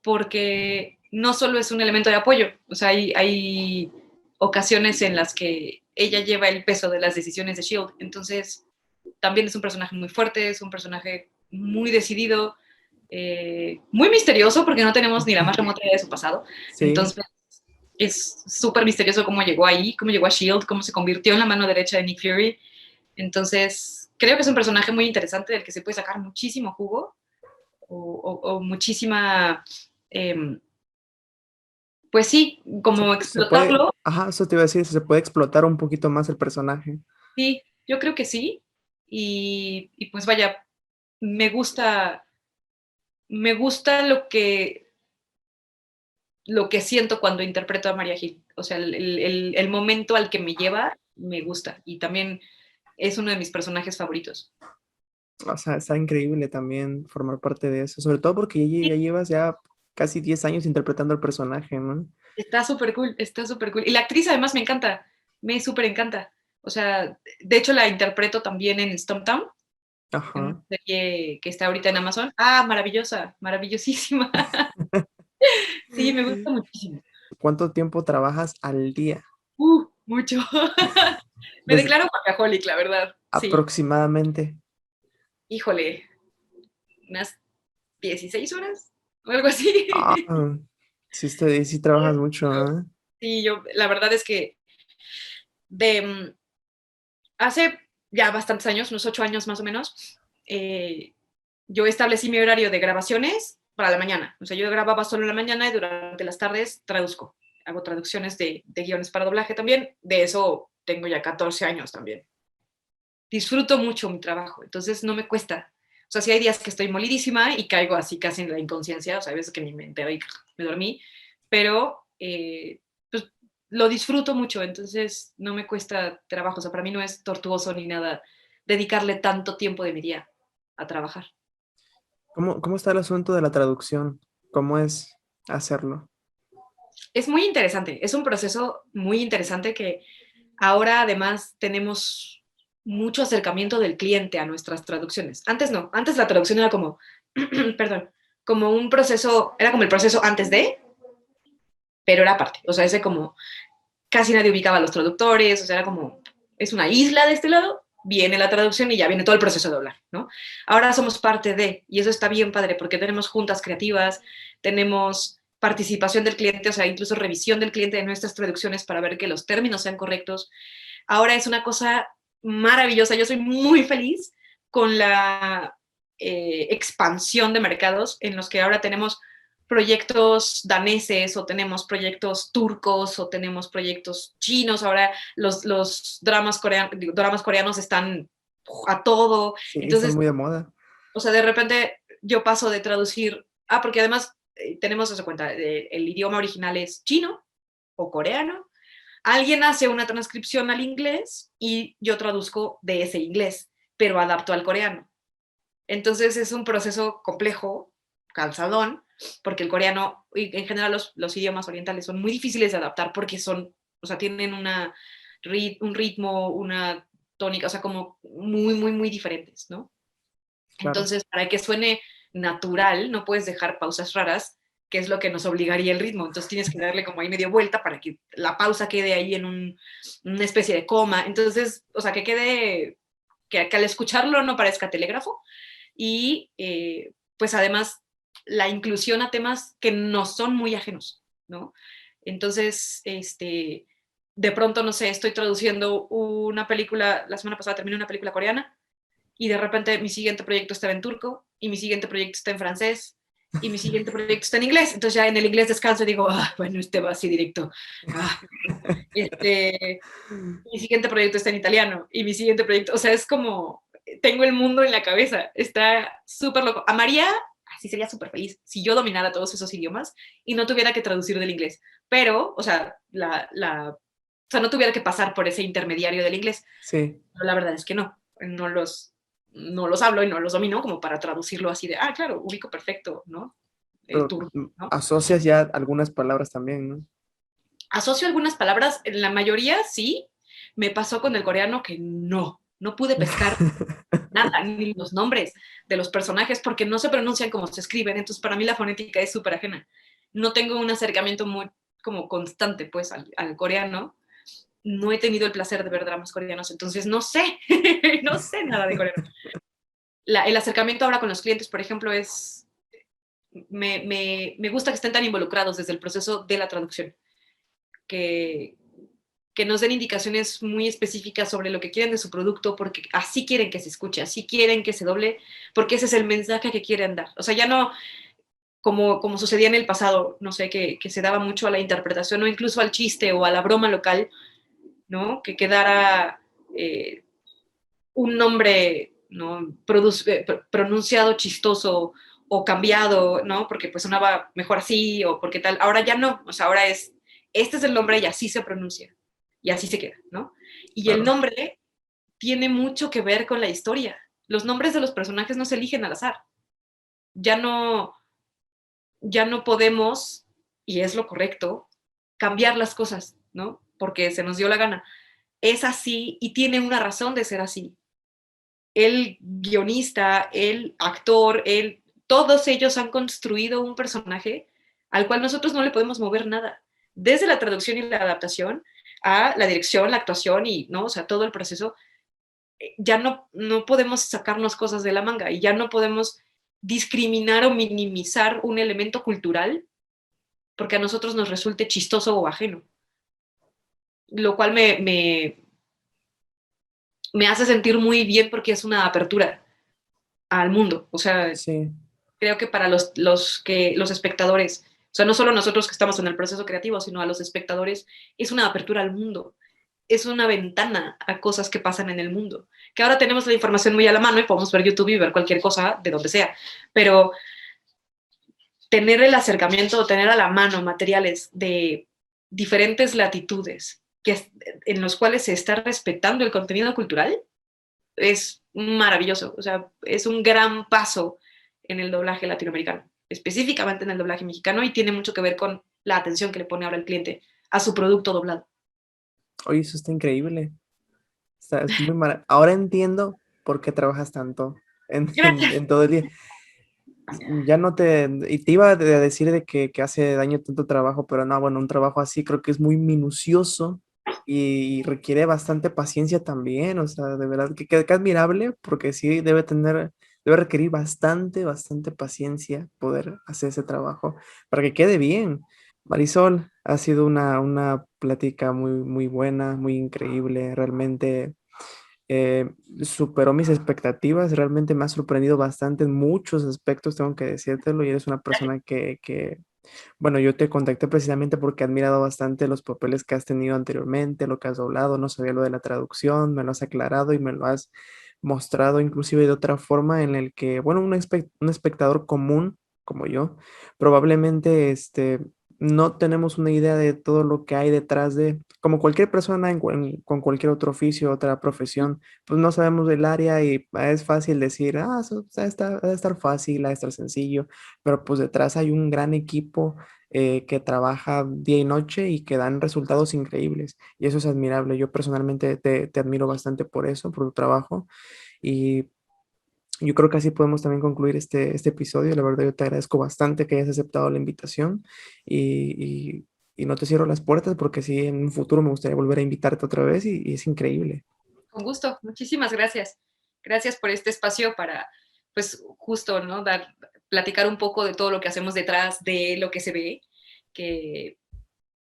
porque no solo es un elemento de apoyo, o sea, hay ocasiones en las que ella lleva el peso de las decisiones de Shield, entonces también es un personaje muy fuerte, es un personaje muy decidido, muy misterioso porque no tenemos ni la más remota idea de su pasado, sí. entonces es súper misterioso cómo llegó ahí, cómo llegó a Shield, cómo se convirtió en la mano derecha de Nick Fury, entonces creo que es un personaje muy interesante del que se puede sacar muchísimo jugo o muchísima eh, pues sí, como Se puede, explotarlo, ajá, eso te iba a decir, se puede explotar un poquito más el personaje. sí, yo creo que sí. Y pues vaya, me gusta, me gusta lo que siento cuando interpreto a María Gil. O sea, el momento al que me lleva me gusta. Y también es uno de mis personajes favoritos. O sea, está increíble también formar parte de eso, sobre todo porque ya llevas ya casi 10 años interpretando el personaje, ¿no? Está súper cool, está súper cool. Y la actriz además me encanta, me súper encanta. O sea, de hecho la interpreto también en Stumptown, en una Ajá. serie que está ahorita en Amazon. Ah, maravillosa, maravillosísima. Sí, me gusta muchísimo. ¿Cuánto tiempo trabajas al día? Mucho. Me Desde declaro workaholic, la verdad. Sí. aproximadamente. Híjole, unas 16 horas o algo así. Ah, sí, sí trabajas mucho, ¿eh? Sí, yo, la verdad es que de hace ya bastantes años, unos 8 años más o menos, yo establecí mi horario de grabaciones para la mañana. O sea, yo grababa solo en la mañana y durante las tardes traduzco. Hago traducciones de guiones para doblaje también. De eso tengo ya 14 años también. Disfruto mucho mi trabajo, entonces no me cuesta. O sea, sí hay días que estoy molidísima y caigo así casi en la inconsciencia, o sea, hay veces que ni me entero y me dormí, pero pues lo disfruto mucho, entonces no me cuesta trabajo, o sea, para mí no es tortuoso ni nada dedicarle tanto tiempo de mi día a trabajar. ¿Cómo está el asunto de la traducción? ¿Cómo es hacerlo? Es muy interesante, es un proceso muy interesante que ahora además tenemos, mucho acercamiento del cliente a nuestras traducciones. Antes no, antes la traducción era como, perdón, como un proceso, era como el proceso antes de, pero era aparte, o sea, ese como casi nadie ubicaba a los traductores, o sea, era como, es una isla de este lado, viene la traducción y ya viene todo el proceso de doblar, ¿no? Ahora somos parte de, y eso está bien padre, porque tenemos juntas creativas, tenemos participación del cliente, o sea, incluso revisión del cliente de nuestras traducciones para ver que los términos sean correctos. Ahora es una cosa maravillosa, yo soy muy feliz con la expansión de mercados en los que ahora tenemos proyectos daneses o tenemos proyectos turcos o tenemos proyectos chinos. Ahora los dramas coreanos están a todo. Sí, están Entonces, muy de moda. o sea, de repente yo paso de traducir, porque además tenemos, se cuenta, el idioma original es chino o coreano. Alguien hace una transcripción al inglés y yo traduzco de ese inglés, pero adapto al coreano. Entonces es un proceso complejo, cansadón, porque el coreano y en general los idiomas orientales son muy difíciles de adaptar porque son, o sea, tienen un ritmo, una tónica, o sea, como muy, muy, muy diferentes, ¿no? Claro. Entonces, para que suene natural, no puedes dejar pausas raras, que es lo que nos obligaría el ritmo. Entonces tienes que darle como ahí medio vuelta para que la pausa quede ahí en una especie de coma. Entonces, o sea, que quede, que al escucharlo no parezca telégrafo, y pues además la inclusión a temas que no son muy ajenos, ¿no? Entonces, de pronto, no sé, estoy traduciendo una película, la semana pasada terminé una película coreana y de repente mi siguiente proyecto estaba en turco y mi siguiente proyecto está en francés y mi siguiente proyecto está en inglés. Entonces ya en el inglés descanso y digo, bueno, va así directo. Ah, este, mi siguiente proyecto está en italiano y mi siguiente proyecto, o sea, es como, tengo el mundo en la cabeza, está súper loco. A María, así sería súper feliz si yo dominara todos esos idiomas y no tuviera que traducir del inglés, pero, o sea, o sea, no tuviera que pasar por ese intermediario del inglés. Sí, Pero la verdad es que no los hablo y no los domino como para traducirlo así de, claro, ubico perfecto, ¿no? El pero turno, ¿no? asocias ya algunas palabras también, ¿no? Asocio algunas palabras, en la mayoría sí. Me pasó con el coreano que no pude pescar nada, ni los nombres de los personajes, porque no se pronuncian como se escriben, entonces para mí la fonética es súper ajena. No tengo un acercamiento muy como constante, pues, al coreano. No he tenido el placer de ver dramas coreanos, entonces no sé, no sé nada de coreano. El acercamiento ahora con los clientes, por ejemplo, me gusta que estén tan involucrados desde el proceso de la traducción, que, que nos den indicaciones muy específicas sobre lo que quieren de su producto, porque así quieren que se escuche, así quieren que se doble, porque ese es el mensaje que quieren dar. O sea, ya no como sucedía en el pasado, no sé, que se daba mucho a la interpretación o incluso al chiste o a la broma local, ¿no? Que quedara un nombre, ¿no? Pronunciado chistoso o cambiado, ¿no? Porque pues sonaba mejor así o porque tal. Ahora ya no, o sea, ahora este es el nombre y así se pronuncia y así se queda, ¿no? Y el Claro. nombre tiene mucho que ver con la historia. Los nombres de los personajes no se eligen al azar. Ya no, ya no podemos, y es lo correcto, cambiar las cosas, ¿no? Porque se nos dio la gana. Es así y tiene una razón de ser así. El guionista, el actor, todos ellos han construido un personaje al cual nosotros no le podemos mover nada. Desde la traducción y la adaptación a la dirección, la actuación y, ¿no? O sea, todo el proceso, ya no podemos sacarnos cosas de la manga y ya no podemos discriminar o minimizar un elemento cultural porque a nosotros nos resulte chistoso o ajeno. Lo cual me hace sentir muy bien porque es una apertura al mundo. O sea, Sí, creo que para los espectadores, o sea, no solo nosotros que estamos en el proceso creativo, sino a los espectadores, es una apertura al mundo, es una ventana a cosas que pasan en el mundo, que ahora tenemos la información muy a la mano y podemos ver YouTube y ver cualquier cosa de donde sea, pero tener el acercamiento, tener a la mano materiales de diferentes latitudes en los cuales se está respetando el contenido cultural, es maravilloso, o sea, es un gran paso en el doblaje latinoamericano, específicamente en el doblaje mexicano, y tiene mucho que ver con la atención que le pone ahora el cliente a su producto doblado. oye, eso está increíble. Es muy Ahora entiendo por qué trabajas tanto Gracias. en todo el día. Ya no te, y te iba a decir de que hace daño tanto trabajo, pero no, bueno, un trabajo así creo que es muy minucioso y requiere bastante paciencia también, o sea, de verdad que admirable, porque sí debe requerir bastante paciencia poder hacer ese trabajo para que quede bien. Marisol, ha sido una plática muy buena, muy increíble, realmente superó mis expectativas, realmente me ha sorprendido bastante en muchos aspectos, tengo que decírtelo, y eres una persona bueno, yo te contacté precisamente porque he admirado bastante los papeles que has tenido anteriormente, lo que has doblado, no sabía lo de la traducción, me lo has aclarado y me lo has mostrado inclusive de otra forma en el que, bueno, un espectador común como yo, probablemente no tenemos una idea de todo lo que hay detrás de, como cualquier persona con cualquier otro oficio, otra profesión, pues no sabemos del área y es fácil decir, eso ha de estar fácil, ha de estar sencillo, pero pues detrás hay un gran equipo que trabaja día y noche y que dan resultados increíbles. Y eso es admirable. Yo personalmente te admiro bastante por eso, por tu trabajo. Y yo creo que así podemos también concluir este episodio. La verdad, yo te agradezco bastante que hayas aceptado la invitación y no te cierro las puertas porque sí, en un futuro me gustaría volver a invitarte otra vez y es increíble. Con gusto, muchísimas gracias. Gracias por este espacio para, pues, justo, ¿no? Platicar un poco de todo lo que hacemos detrás de lo que se ve, que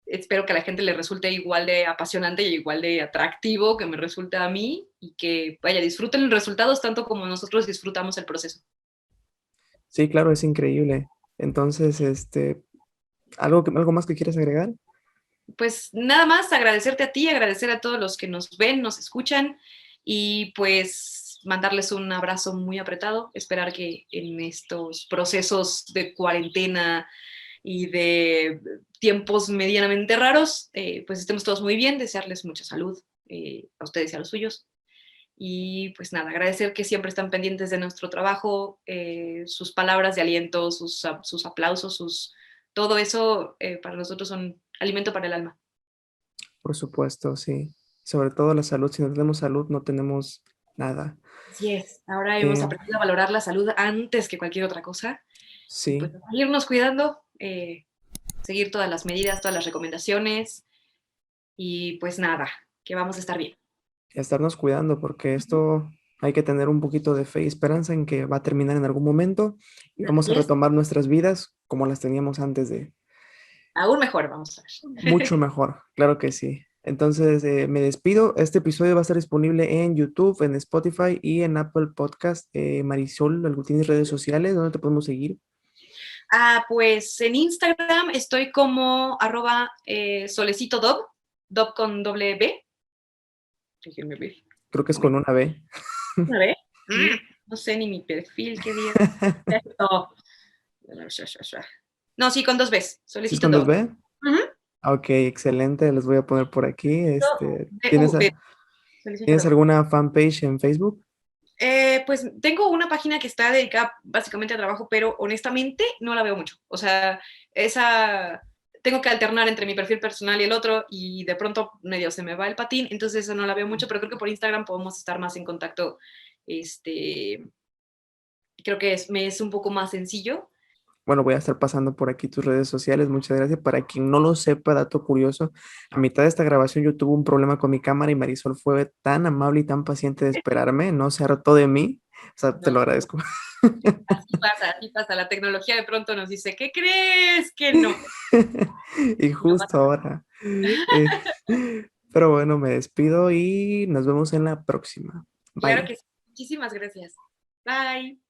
espero que a la gente le resulte igual de apasionante y igual de atractivo que me resulta a mí y que, vaya, disfruten los resultados tanto como nosotros disfrutamos el proceso. Sí, claro, es increíble. Entonces, ¿algo más que quieras agregar? Pues nada más agradecerte a ti, agradecer a todos los que nos ven, nos escuchan y pues mandarles un abrazo muy apretado, esperar que en estos procesos de cuarentena y de tiempos medianamente raros, pues estemos todos muy bien, desearles mucha salud a ustedes y a los suyos. Y pues nada, agradecer que siempre están pendientes de nuestro trabajo, sus palabras de aliento, sus aplausos, todo eso para nosotros son alimento para el alma. Por supuesto, sí. Sobre todo la salud. Si no tenemos salud, no tenemos nada. Así es. Ahora hemos Eh, aprendido a valorar la salud antes que cualquier otra cosa y pues sí, irnos cuidando, seguir todas las medidas, todas las recomendaciones y pues nada, que vamos a estar bien. y a estarnos cuidando porque esto hay que tener un poquito de fe y esperanza en que va a terminar en algún momento y vamos Así a es. retomar nuestras vidas como las teníamos antes de Aún mejor, vamos a ver. mucho mejor. Claro que sí. Entonces, me despido. Este episodio va a estar disponible en YouTube, en Spotify y en Apple Podcast. Marisol, ¿tienes redes sociales? ¿Dónde te podemos seguir? Pues en Instagram estoy como solecito dob con doble B. Déjenme ver. Creo que es con una B. A ver. No sé ni mi perfil, qué día. No, no, sí, con dos Bs. ¿Sí es Solecito con dos dob. B? Ok, excelente. Les voy a poner por aquí. D-U-B. Solecito ¿Tienes dob. alguna fanpage en Facebook? Pues tengo una página que está dedicada básicamente a trabajo, pero honestamente no la veo mucho. O sea, esa tengo que alternar entre mi perfil personal y el otro y de pronto medio se me va el patín, entonces esa no la veo mucho, pero creo que por Instagram podemos estar más en contacto. Este, creo que me es un poco más sencillo. Bueno, voy a estar pasando por aquí tus redes sociales. Muchas gracias. Para quien no lo sepa, dato curioso, a mitad de esta grabación yo tuve un problema con mi cámara y Marisol fue tan amable y tan paciente de esperarme, no se hartó de mí. O sea, te No, lo agradezco. así pasa, así pasa. La tecnología de pronto nos dice, ¿qué crees que no? Y No justo pasa nada. ahora. Eh, pero bueno, me despido y nos vemos en la próxima. Claro Bye. que sí. Muchísimas gracias. Bye.